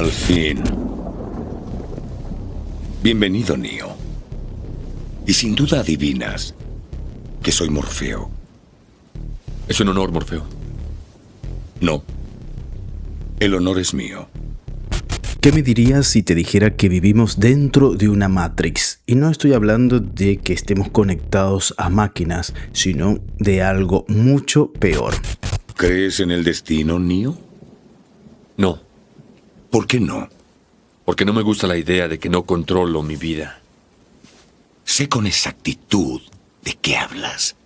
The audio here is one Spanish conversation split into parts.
Al fin. Bienvenido, Neo. Y sin duda adivinas que soy Morfeo. Es un honor, Morfeo. No. El honor es mío. ¿Qué me dirías si te dijera que vivimos dentro de una Matrix? Y no estoy hablando de que estemos conectados a máquinas, sino de algo mucho peor. ¿Crees en el destino, Neo? No, ¿Por qué no? porque no me gusta la idea de que no controlo mi vida. Sé con exactitud de qué hablas.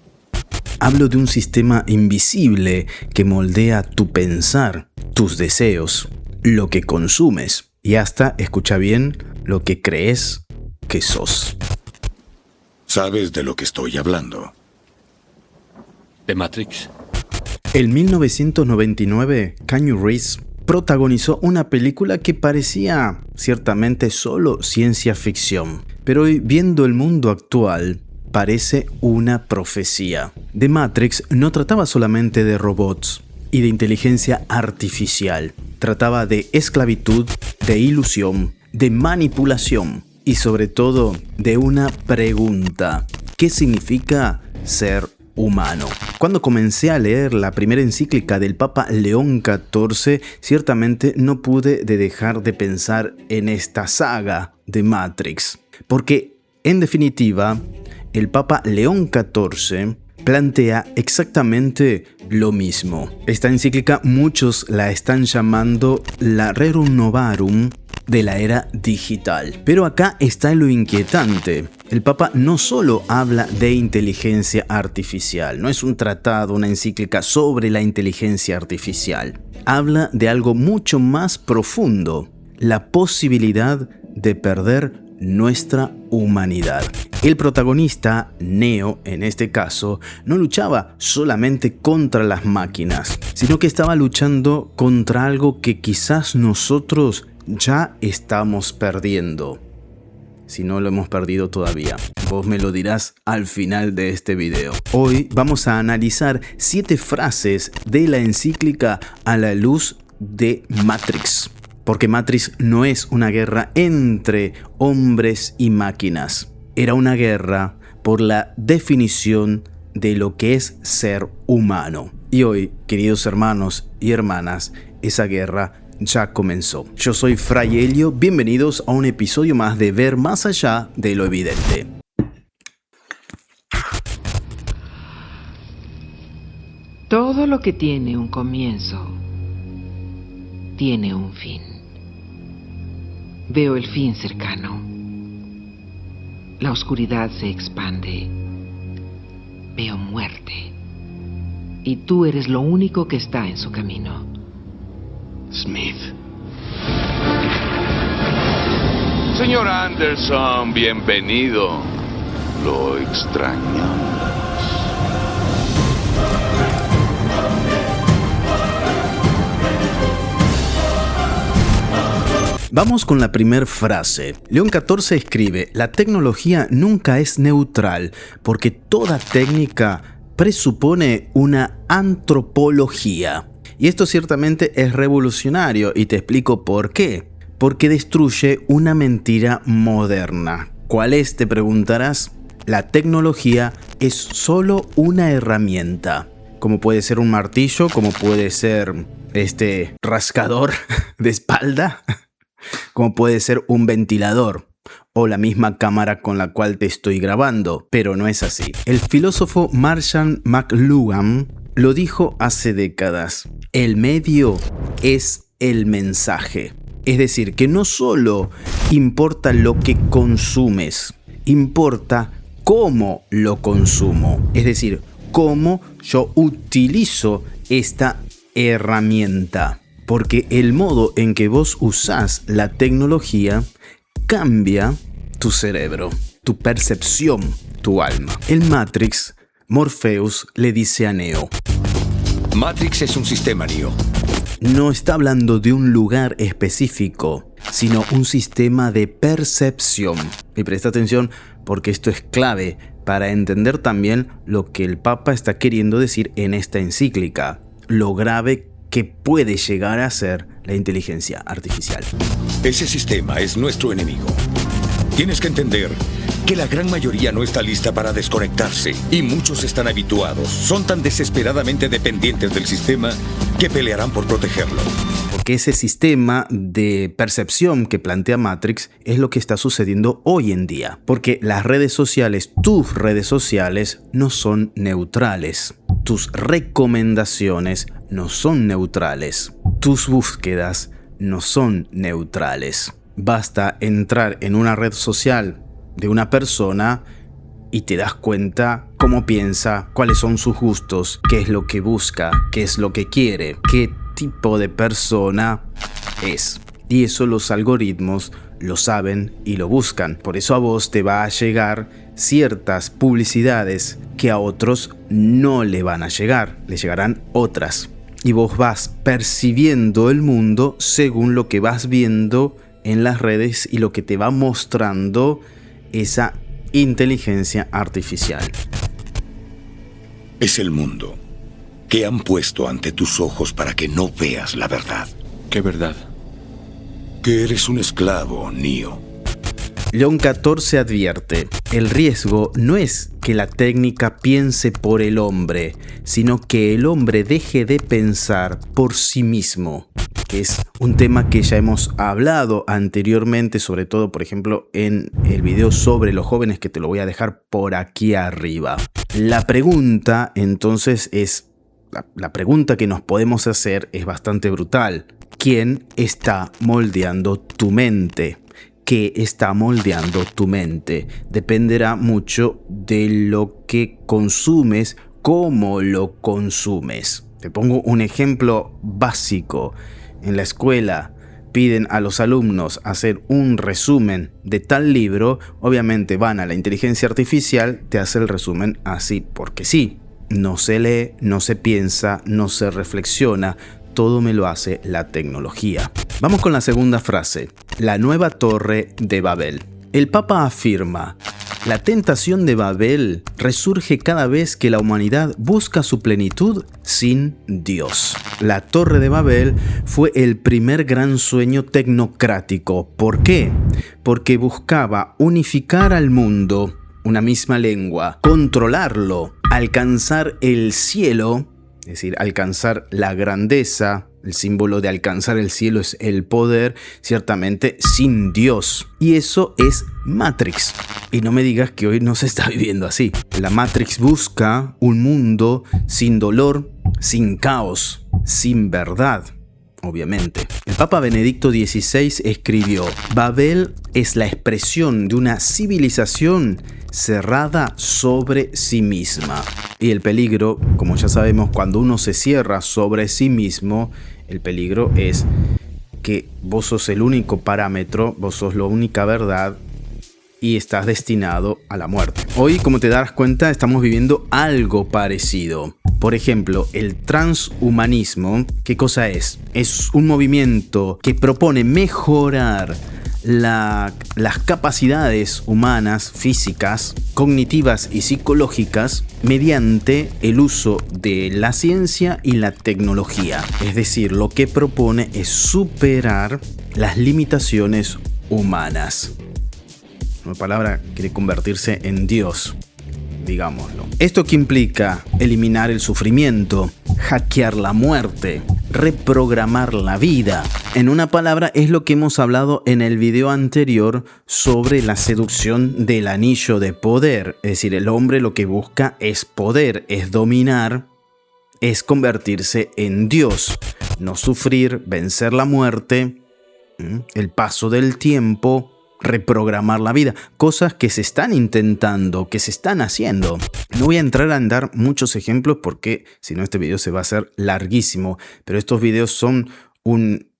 Hablo de un sistema invisible que moldea tu pensar, tus deseos, lo que consumes y hasta, escucha bien, lo que crees que sos. ¿Sabes de lo que estoy hablando? ¿De Matrix? En 1999, Keanu Reeves protagonizó una película que parecía ciertamente solo ciencia ficción, pero hoy, viendo el mundo actual, parece una profecía. The Matrix no trataba solamente de robots y de inteligencia artificial, trataba de esclavitud, de ilusión, de manipulación y sobre todo de una pregunta: ¿qué significa ser humano? Cuando comencé a leer la primera encíclica del Papa León XIV, ciertamente no pude dejar de pensar en esta saga de Matrix, porque en definitiva el Papa León XIV plantea exactamente lo mismo. Esta encíclica muchos la están llamando la Rerum Novarum de la era digital. Pero acá está lo inquietante. El Papa no solo habla de inteligencia artificial, no es un tratado, una encíclica sobre la inteligencia artificial. Habla de algo mucho más profundo, la posibilidad de perder nuestra humanidad. El protagonista, Neo, en este caso, no luchaba solamente contra las máquinas, sino que estaba luchando contra algo que quizás nosotros ya estamos perdiendo. Si no lo hemos perdido todavía, vos me lo dirás al final de este video. Hoy vamos a analizar 7 frases de la encíclica a la luz de Matrix. Porque Matrix no es una guerra entre hombres y máquinas. Era una guerra por la definición de lo que es ser humano. Y hoy, queridos hermanos y hermanas, esa guerra ya comenzó. Yo soy Fray Helio, bienvenidos a un episodio más de Ver Más Allá de lo Evidente. Todo lo que tiene un comienzo tiene un fin. Veo el fin cercano. La oscuridad se expande. Veo muerte. Y tú eres lo único que está en su camino. Smith. Señor Anderson, bienvenido. Lo extrañamos. Vamos con la primera frase. León XIV escribe: la tecnología nunca es neutral porque toda técnica presupone una antropología. Y esto ciertamente es revolucionario y te explico por qué. Porque destruye una mentira moderna. ¿Cuál es?, te preguntarás. La tecnología es solo una herramienta. Como puede ser un martillo, como puede ser este rascador de espalda, como puede ser un ventilador o la misma cámara con la cual te estoy grabando, pero no es así. El filósofo Marshall McLuhan lo dijo hace décadas: el medio es el mensaje. Es decir, que no solo importa lo que consumes, importa cómo lo consumo. Es decir, cómo yo utilizo esta herramienta. Porque el modo en que vos usás la tecnología cambia tu cerebro, tu percepción, tu alma. En Matrix, Morpheus le dice a Neo: Matrix es un sistema, Neo. No está hablando de un lugar específico, sino un sistema de percepción. Y presta atención porque esto es clave para entender también lo que el Papa está queriendo decir en esta encíclica, lo grave que puede llegar a ser la inteligencia artificial. Ese sistema es nuestro enemigo. Tienes que entender que la gran mayoría no está lista para desconectarse y muchos están habituados. Son tan desesperadamente dependientes del sistema que pelearán por protegerlo. Porque ese sistema de percepción que plantea Matrix es lo que está sucediendo hoy en día. Porque las redes sociales, tus redes sociales, no son neutrales. Tus recomendaciones no son neutrales. Tus búsquedas no son neutrales. Basta entrar en una red social de una persona y te das cuenta cómo piensa, cuáles son sus gustos, qué es lo que busca, qué es lo que quiere, qué tipo de persona es. Y eso los algoritmos lo saben y lo buscan. Por eso a vos te va a llegar ciertas publicidades que a otros no le van a llegar, le llegarán otras. Y vos vas percibiendo el mundo según lo que vas viendo en las redes y lo que te va mostrando esa inteligencia artificial. Es el mundo que han puesto ante tus ojos para que no veas la verdad. ¿Qué verdad? Que eres un esclavo, Neo. León 14 advierte, el riesgo no es que la técnica piense por el hombre, sino que el hombre deje de pensar por sí mismo, que es un tema que ya hemos hablado anteriormente, sobre todo, por ejemplo, en el video sobre los jóvenes, que te lo voy a dejar por aquí arriba. La pregunta, entonces, la pregunta que nos podemos hacer es bastante brutal. ¿Quién está moldeando tu mente? ¿Qué está moldeando tu mente? Dependerá mucho de lo que consumes, cómo lo consumes. Te pongo un ejemplo básico. En la escuela piden a los alumnos hacer un resumen de tal libro. Obviamente van a la inteligencia artificial, te hace el resumen así porque sí. No se lee, no se piensa, no se reflexiona. Todo me lo hace la tecnología. Vamos con la segunda frase. La nueva torre de Babel. El Papa afirma: la tentación de Babel resurge cada vez que la humanidad busca su plenitud sin Dios. La Torre de Babel fue el primer gran sueño tecnocrático. ¿Por qué? Porque buscaba unificar al mundo, una misma lengua, controlarlo, alcanzar el cielo, es decir, alcanzar la grandeza. El símbolo de alcanzar el cielo es el poder, ciertamente sin Dios. Y eso es Matrix. Y no me digas que hoy no se está viviendo así. La Matrix busca un mundo sin dolor, sin caos, sin verdad, obviamente. El Papa Benedicto XVI escribió: Babel es la expresión de una civilización cerrada sobre sí misma. Y el peligro, como ya sabemos, cuando uno se cierra sobre sí mismo, el peligro es que vos sos el único parámetro, vos sos la única verdad y estás destinado a la muerte. Hoy, como te darás cuenta, estamos viviendo algo parecido. Por ejemplo, el transhumanismo, ¿qué cosa es? Es un movimiento que propone mejorar las capacidades humanas, físicas, cognitivas y psicológicas mediante el uso de la ciencia y la tecnología. Es decir, lo que propone es superar las limitaciones humanas. Una palabra quiere convertirse en Dios, digámoslo. ¿Esto qué implica? Eliminar el sufrimiento, hackear la muerte, reprogramar la vida. En una palabra, es lo que hemos hablado en el video anterior sobre la seducción del anillo de poder. Es decir, el hombre lo que busca es poder, es dominar, es convertirse en Dios, no sufrir, vencer la muerte, el paso del tiempo, reprogramar la vida, cosas que se están intentando, que se están haciendo. No voy a entrar a dar muchos ejemplos porque si no este video se va a hacer larguísimo, pero estos videos son un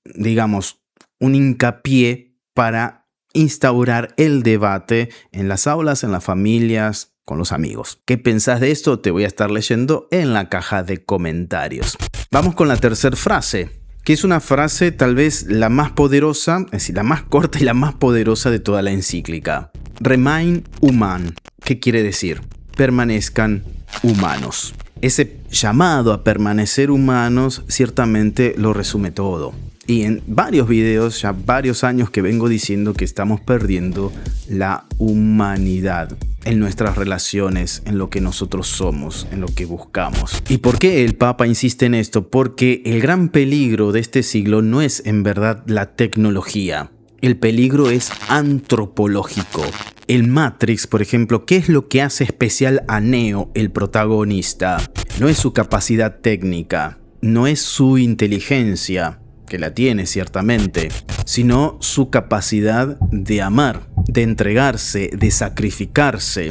hincapié para instaurar el debate en las aulas, en las familias, con los amigos. ¿Qué pensás de esto? Te voy a estar leyendo en la caja de comentarios. Vamos con la tercera frase, que es una frase tal vez la más poderosa, es decir, la más corta y la más poderosa de toda la encíclica. Remain human. ¿Qué quiere decir? Permanezcan humanos. Ese llamado a permanecer humanos ciertamente lo resume todo. Y en varios videos, ya varios años que vengo diciendo que estamos perdiendo la humanidad en nuestras relaciones, en lo que nosotros somos, en lo que buscamos. ¿Y por qué el Papa insiste en esto? Porque el gran peligro de este siglo no es en verdad la tecnología. El peligro es antropológico. El Matrix, por ejemplo, ¿qué es lo que hace especial a Neo, el protagonista? No es su capacidad técnica, no es su inteligencia, que la tiene ciertamente, sino su capacidad de amar, de entregarse, de sacrificarse,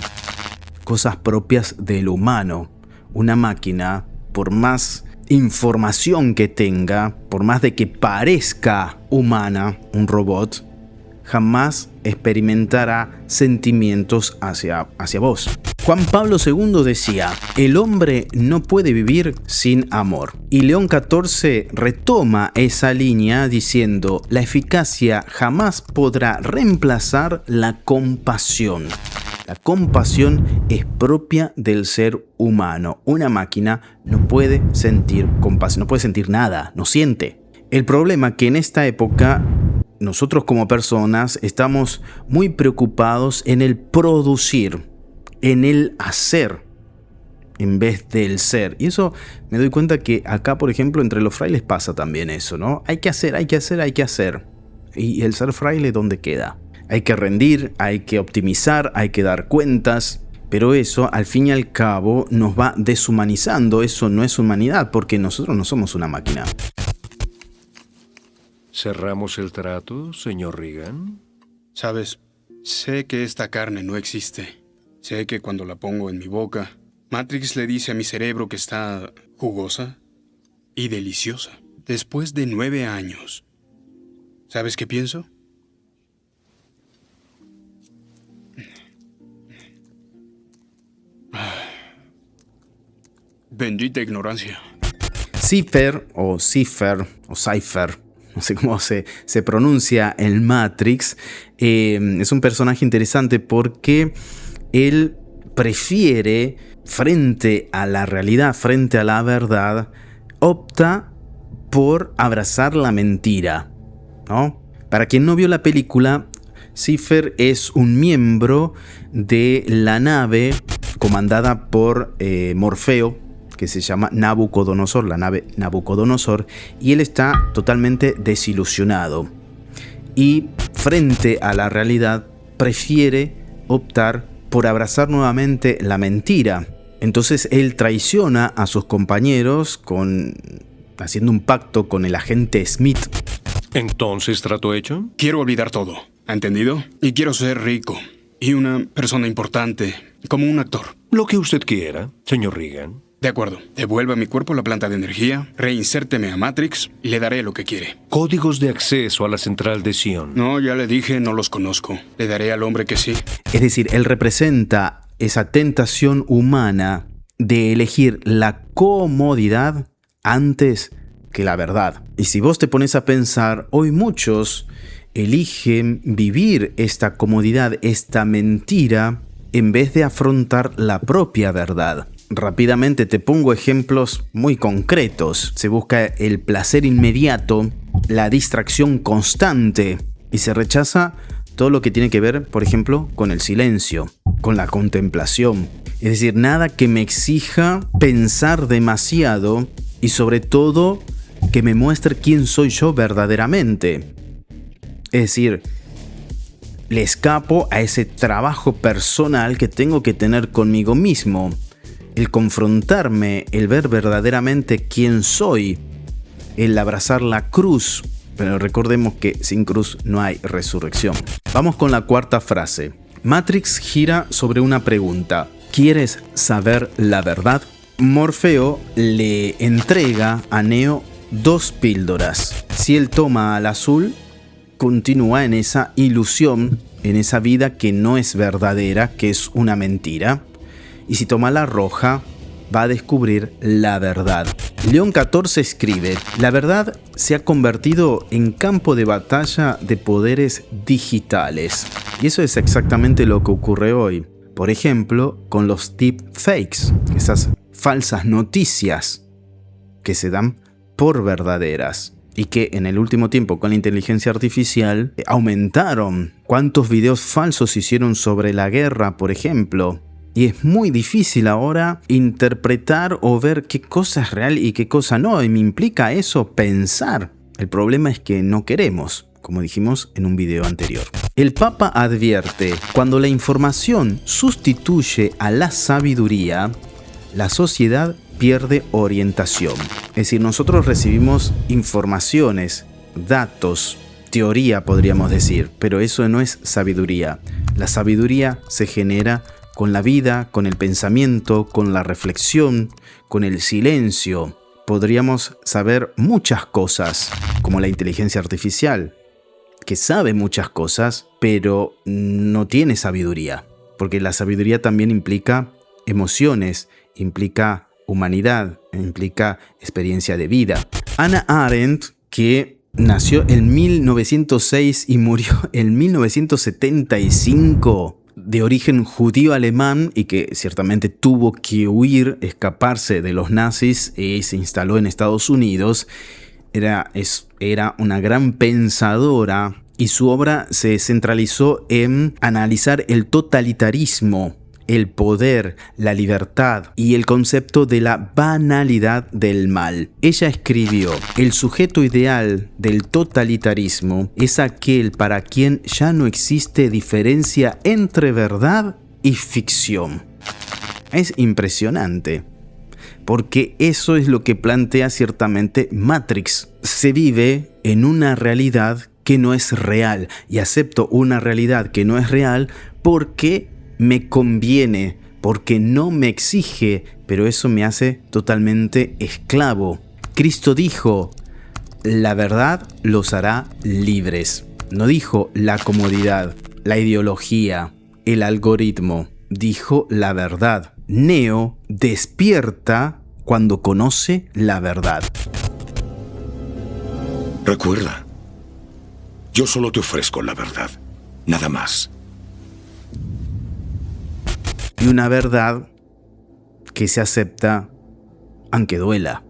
cosas propias del humano. Una máquina, por más información que tenga, por más de que parezca humana, un robot, jamás experimentará sentimientos hacia vos. Juan Pablo II decía, el hombre no puede vivir sin amor. Y León XIV retoma esa línea diciendo, la eficacia jamás podrá reemplazar la compasión. La compasión es propia del ser humano. Una máquina no puede sentir compasión, no puede sentir nada, no siente. El problema es que en esta época nosotros como personas estamos muy preocupados en el producir, en el hacer, en vez del ser. Y eso me doy cuenta que acá, por ejemplo, entre los frailes pasa también eso, ¿no? Hay que hacer, hay que hacer, hay que hacer. ¿Y el ser fraile dónde queda? Hay que rendir, hay que optimizar, hay que dar cuentas. Pero eso, al fin y al cabo, nos va deshumanizando. Eso no es humanidad, porque nosotros no somos una máquina. ¿Cerramos el trato, señor Regan? Sabes, sé que esta carne no existe. Sé que cuando la pongo en mi boca, Matrix le dice a mi cerebro que está jugosa y deliciosa. Después de 9 años, ¿sabes qué pienso? Bendita ignorancia. Cypher, no sé cómo se pronuncia el Matrix, es un personaje interesante porque él prefiere, frente a la realidad, frente a la verdad, opta por abrazar la mentira, ¿no? Para quien no vio la película, Cypher es un miembro de la nave comandada por Morfeo, que se llama Nabucodonosor, la nave Nabucodonosor, y él está totalmente desilusionado. Y frente a la realidad, prefiere optar por abrazar nuevamente la mentira. Entonces él traiciona a sus compañeros haciendo un pacto con el agente Smith. ¿Entonces trato hecho? Quiero olvidar todo, ¿ha entendido? Y quiero ser rico y una persona importante, como un actor. Lo que usted quiera, señor Regan. De acuerdo. Devuelva a mi cuerpo la planta de energía, reinsérteme a Matrix y le daré lo que quiere. Códigos de acceso a la central de Sion. No, ya le dije, no los conozco. Le daré al hombre que sí. Es decir, él representa esa tentación humana de elegir la comodidad antes que la verdad. Y si vos te pones a pensar, hoy muchos eligen vivir esta comodidad, esta mentira, en vez de afrontar la propia verdad. Rápidamente te pongo ejemplos muy concretos. Se busca el placer inmediato, la distracción constante y se rechaza todo lo que tiene que ver, por ejemplo, con el silencio, con la contemplación. Es decir, nada que me exija pensar demasiado y sobre todo que me muestre quién soy yo verdaderamente. Es decir, le escapo a ese trabajo personal que tengo que tener conmigo mismo. El confrontarme, el ver verdaderamente quién soy, el abrazar la cruz. Pero recordemos que sin cruz no hay resurrección. Vamos con la cuarta frase. Matrix gira sobre una pregunta. ¿Quieres saber la verdad? Morfeo le entrega a Neo 2 píldoras. Si él toma al azul, continúa en esa ilusión, en esa vida que no es verdadera, que es una mentira. Y si toma la roja, va a descubrir la verdad. León XIV escribe, la verdad se ha convertido en campo de batalla de poderes digitales. Y eso es exactamente lo que ocurre hoy. Por ejemplo, con los deepfakes, esas falsas noticias que se dan por verdaderas. Y que en el último tiempo con la inteligencia artificial aumentaron. ¿Cuántos videos falsos hicieron sobre la guerra, por ejemplo? Y es muy difícil ahora interpretar o ver qué cosa es real y qué cosa no. Y me implica eso pensar. El problema es que no queremos, como dijimos en un video anterior. El Papa advierte, cuando la información sustituye a la sabiduría, la sociedad pierde orientación. Es decir, nosotros recibimos informaciones, datos, teoría podríamos decir, pero eso no es sabiduría. La sabiduría se genera con la vida, con el pensamiento, con la reflexión, con el silencio. Podríamos saber muchas cosas, como la inteligencia artificial, que sabe muchas cosas, pero no tiene sabiduría, porque la sabiduría también implica emociones, implica humanidad, implica experiencia de vida. Hannah Arendt, que nació en 1906 y murió en 1975, de origen judío-alemán y que ciertamente tuvo que huir, escaparse de los nazis y se instaló en Estados Unidos, era una gran pensadora y su obra se centralizó en analizar el totalitarismo, el poder, la libertad y el concepto de la banalidad del mal. Ella escribió: el sujeto ideal del totalitarismo es aquel para quien ya no existe diferencia entre verdad y ficción. Es impresionante, porque eso es lo que plantea ciertamente Matrix. Se vive en una realidad que no es real y acepto una realidad que no es real porque me conviene, porque no me exige, pero eso me hace totalmente esclavo. Cristo dijo: la verdad los hará libres. No dijo la comodidad, la ideología, el algoritmo. Dijo la verdad. Neo despierta cuando conoce la verdad. Recuerda, yo solo te ofrezco la verdad, nada más. Y una verdad que se acepta aunque duela,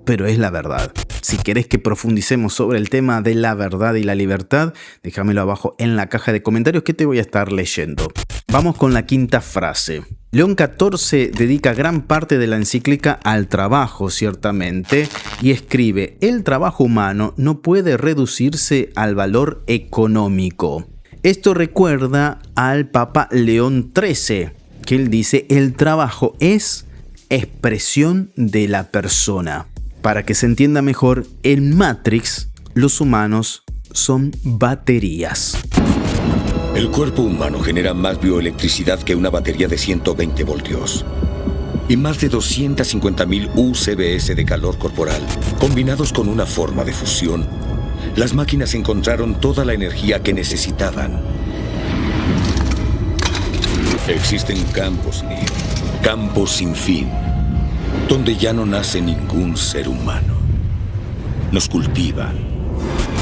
pero es la verdad. Si querés que profundicemos sobre el tema de la verdad y la libertad, déjamelo abajo en la caja de comentarios que te voy a estar leyendo. Vamos con la quinta frase. León XIV dedica gran parte de la encíclica al trabajo, ciertamente, y escribe: el trabajo humano no puede reducirse al valor económico. Esto recuerda al Papa León XIII, que él dice: el trabajo es expresión de la persona. Para que se entienda mejor, en Matrix los humanos son baterías. El cuerpo humano genera más bioelectricidad que una batería de 120 voltios. Y más de 250.000 UCBS de calor corporal, combinados con una forma de fusión. Las máquinas encontraron toda la energía que necesitaban. Existen campos, Neo, campos sin fin, donde ya no nace ningún ser humano. Nos cultivan.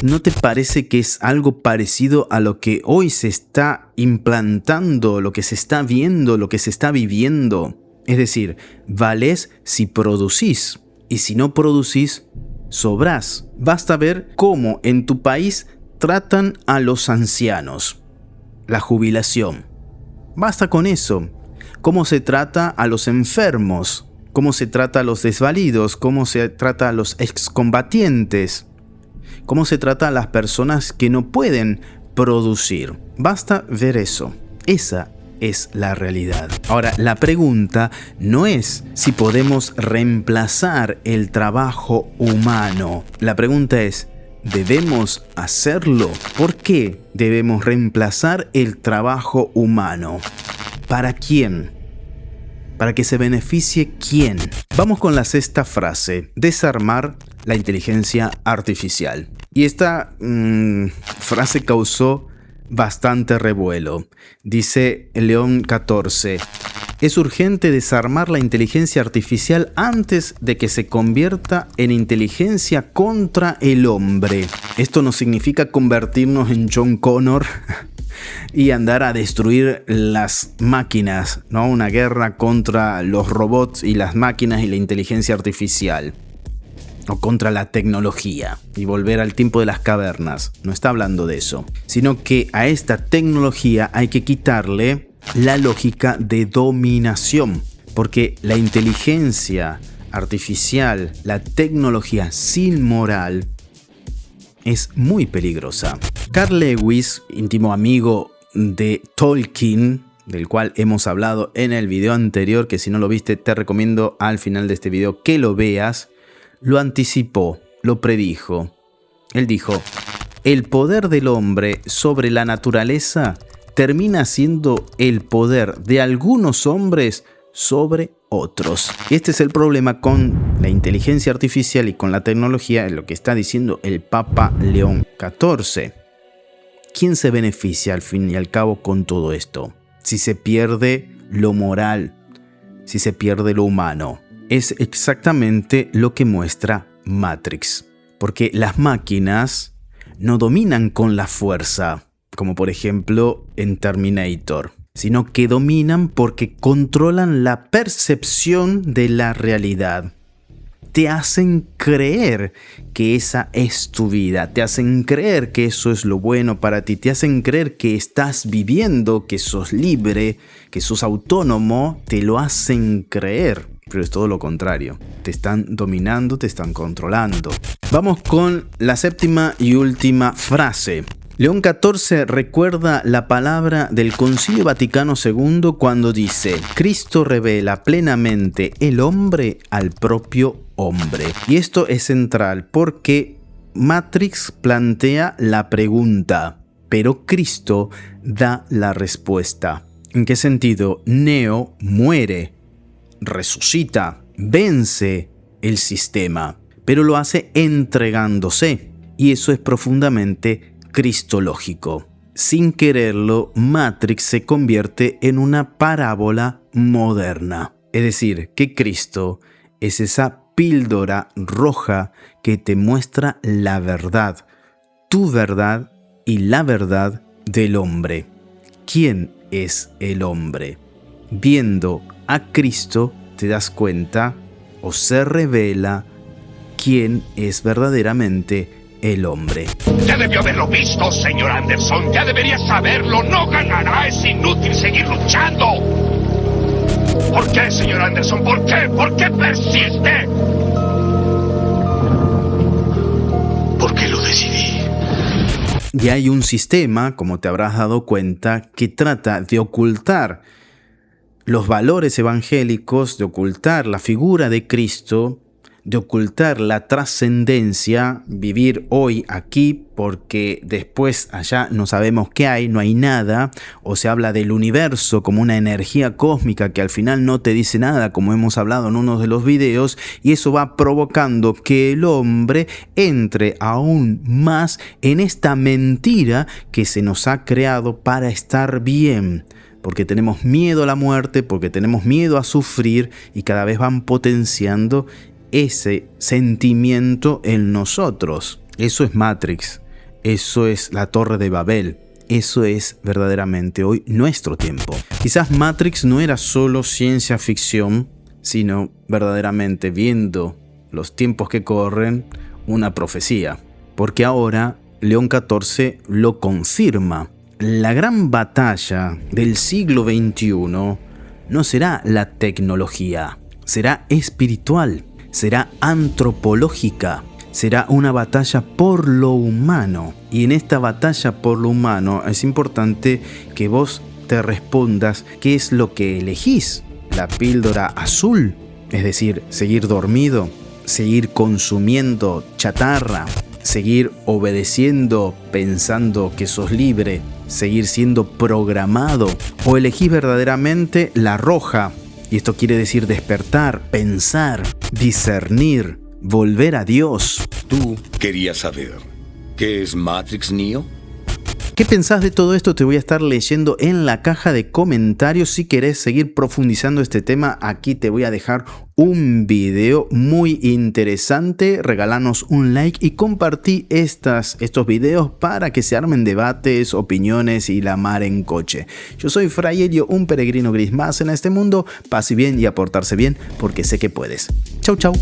¿No te parece que es algo parecido a lo que hoy se está implantando, lo que se está viendo, lo que se está viviendo? Es decir, valés si producís, y si no producís, sobrás. Basta ver cómo en tu país tratan a los ancianos, la jubilación. Basta con eso. Cómo se trata a los enfermos, cómo se trata a los desvalidos, cómo se trata a los excombatientes, cómo se trata a las personas que no pueden producir. Basta ver eso. Esa es la realidad. Ahora, la pregunta no es si podemos reemplazar el trabajo humano. La pregunta es: ¿debemos hacerlo? ¿Por qué debemos reemplazar el trabajo humano? ¿Para quién? ¿Para que se beneficie quién? Vamos con la sexta frase: desarmar la inteligencia artificial. Y esta frase causó bastante revuelo. Dice León XIV: Es urgente desarmar la inteligencia artificial antes de que se convierta en inteligencia contra el hombre. Esto no significa convertirnos en John Connor y andar a destruir las máquinas, ¿no? Una guerra contra los robots y las máquinas y la inteligencia artificial. O contra la tecnología y volver al tiempo de las cavernas. No está hablando de eso. Sino que a esta tecnología hay que quitarle la lógica de dominación. Porque la inteligencia artificial, la tecnología sin moral, es muy peligrosa. Carl Lewis, íntimo amigo de Tolkien, del cual hemos hablado en el video anterior, que si no lo viste te recomiendo al final de este video que lo veas, lo anticipó, lo predijo. Él dijo: el poder del hombre sobre la naturaleza termina siendo el poder de algunos hombres sobre otros. Este es el problema con la inteligencia artificial y con la tecnología, en lo que está diciendo el Papa León XIV. ¿Quién se beneficia al fin y al cabo con todo esto? Si se pierde lo moral, si se pierde lo humano. Es exactamente lo que muestra Matrix. Porque las máquinas no dominan con la fuerza, como por ejemplo en Terminator, sino que dominan porque controlan la percepción de la realidad. Te hacen creer que esa es tu vida, te hacen creer que eso es lo bueno para ti, te hacen creer que estás viviendo, que sos libre, que sos autónomo, te lo hacen creer. Pero es todo lo contrario, te están dominando, te están controlando. Vamos con la séptima y última frase. León XIV recuerda la palabra del Concilio Vaticano II cuando dice: Cristo revela plenamente el hombre al propio hombre. Y esto es central porque Matrix plantea la pregunta, pero Cristo da la respuesta. ¿En qué sentido? Neo muere, resucita, vence el sistema, pero lo hace entregándose. Y eso es profundamente cristológico. Sin quererlo, Matrix se convierte en una parábola moderna. Es decir, que Cristo es esa píldora roja que te muestra la verdad, tu verdad y la verdad del hombre. ¿Quién es el hombre? Viendo a Cristo te das cuenta o se revela quién es verdaderamente el hombre. Ya debió haberlo visto, señor Anderson. Ya debería saberlo. No ganará. Es inútil seguir luchando. ¿Por qué, señor Anderson? ¿Por qué? ¿Por qué persiste? Porque lo decidí. Y hay un sistema, como te habrás dado cuenta, que trata de ocultar los valores evangélicos, de ocultar la figura de Cristo, de ocultar la trascendencia, vivir hoy aquí porque después allá no sabemos qué hay, no hay nada, o se habla del universo como una energía cósmica que al final no te dice nada, como hemos hablado en uno de los videos, y eso va provocando que el hombre entre aún más en esta mentira que se nos ha creado para estar bien. Porque tenemos miedo a la muerte, porque tenemos miedo a sufrir y cada vez van potenciando ese sentimiento en nosotros. Eso es Matrix, eso es la Torre de Babel, eso es verdaderamente hoy nuestro tiempo. Quizás Matrix no era solo ciencia ficción, sino verdaderamente, viendo los tiempos que corren, una profecía. Porque ahora León XIV lo confirma. La gran batalla del siglo XXI no será la tecnología, será espiritual. Será antropológica, será una batalla por lo humano. Y en esta batalla por lo humano es importante que vos te respondas qué es lo que elegís. La píldora azul, es decir, seguir dormido, seguir consumiendo chatarra, seguir obedeciendo pensando que sos libre, seguir siendo programado, o elegís verdaderamente la roja. Y esto quiere decir despertar, pensar, discernir, volver a Dios. ¿Tú querías saber qué es Matrix, Neo? ¿Qué pensás de todo esto? Te voy a estar leyendo en la caja de comentarios. Si querés seguir profundizando este tema, aquí te voy a dejar un video muy interesante. Regalanos un like y compartí estos videos para que se armen debates, opiniones y la mar en coche. Yo soy Fray Helio, un peregrino gris más en este mundo. Pase bien y aportarse bien porque sé que puedes. Chau, chau.